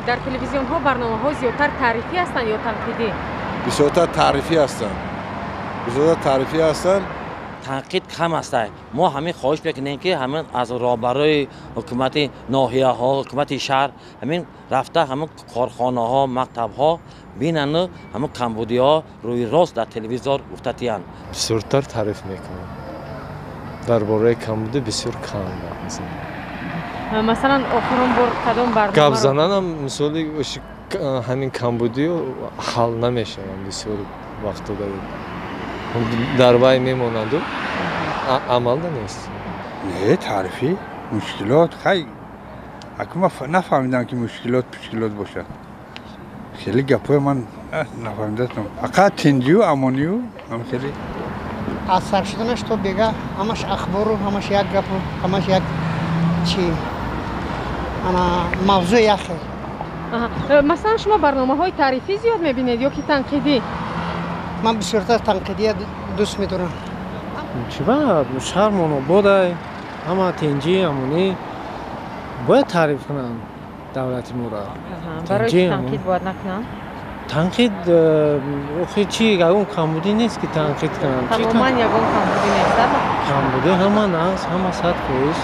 در تلویزیون ها برنامه ها زیادتر تعریفی هستند یا تنقیدی؟ بسیارتر تعریفی هستند. بسیارتر تعریفی هستند. تنقید کم است. ما همین خواهش میکنیم که همین از راهبرای حکومت ناحیه ها، حکومت شهر همین رفته همین کارخانه ها، مکتب ها بینن همین کمبودی ها روی راست در تلویزیون گفتتیان. بسیارتر تعریف میکنم. درباره کمبودی بسیار کم مثلا آخرین بار کدام برنامه گپ زدنم مثالی همین کمبودی رو حل نمیشه بسیار وقت داره. در وای میمونند و عمل نیست. نه تعریفی مشکلات خیلی اما نفهمیدم که مشکلات باشه. خیلی گپای من نفهمیدم. فقط تنجی و امانی و همخیلی از سر شدنش تو بگه همش اخبار و همش یک گپ و همش یک چی موضوع یخه. مثلا شما برنامه های تعریفی زیاد میبینید یا که تنقیدی؟ من بسیارتر تنقیدی دوست میدونم. چی با شهرمون بوده همه تنجی امونی باید تعریف کنن دولتی مورا. برای تنقید باید نکنن؟ تنقید اوخی چی یکون کمبودی نیست که تنقید کنن. تماما یکون کمبودی نیست. کمبودی همه ناس همه صد کویش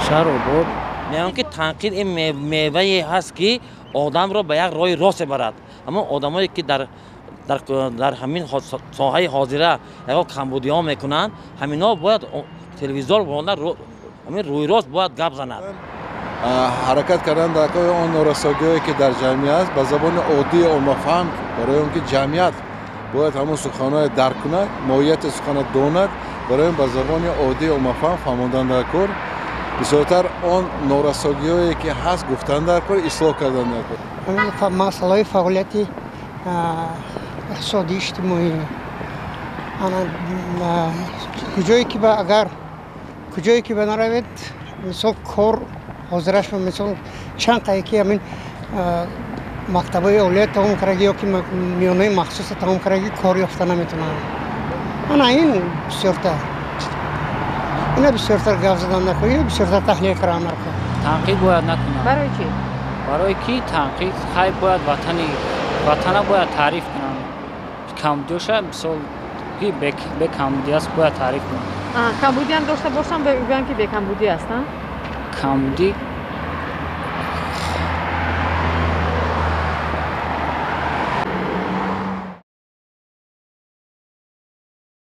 شهر و بود. میگم که تنقید این میوه هست که آدم را به یک راه راست برد. اما آدمایی که در همین ساحه حاضره یک کمبودی ها میکنن همینا باید تلویزیون بالا همین روی راست باید گپ زنند. حرکت کردن در اون نورساگی که در جامعه است به زبان عادی و مفهوم برای اون که جمعیت باید همون سخنان درک کند ماهیت سخن داند برای اون به زبان عادی و مفهوم فهماندن در کار بسیارتر اون نورساگی که هست گفتن در کار اصلاح کردن در کار. مسائل فعالیتی اقتصادی اجتماعی کجایی که بنروید مثال کار حاضرش مثال چند قایقی همین مکتبای اولیه تمام کرده یا که میانه مخصوص تمام کرده کار یافته نمیتونن. این بسیارتر گپ زدن نکنی بسیارتر تحلیل کردن نکن. تنقید باید نکنن. برای چی؟ برای کی تنقید خیلی باید وطن باید تعریف کنن. کمبودیشه مثال که به کمبودی است باید تعریف کنن. کمبودی هم داشته باشن بگن که به کمبودی هستن؟ کمبودی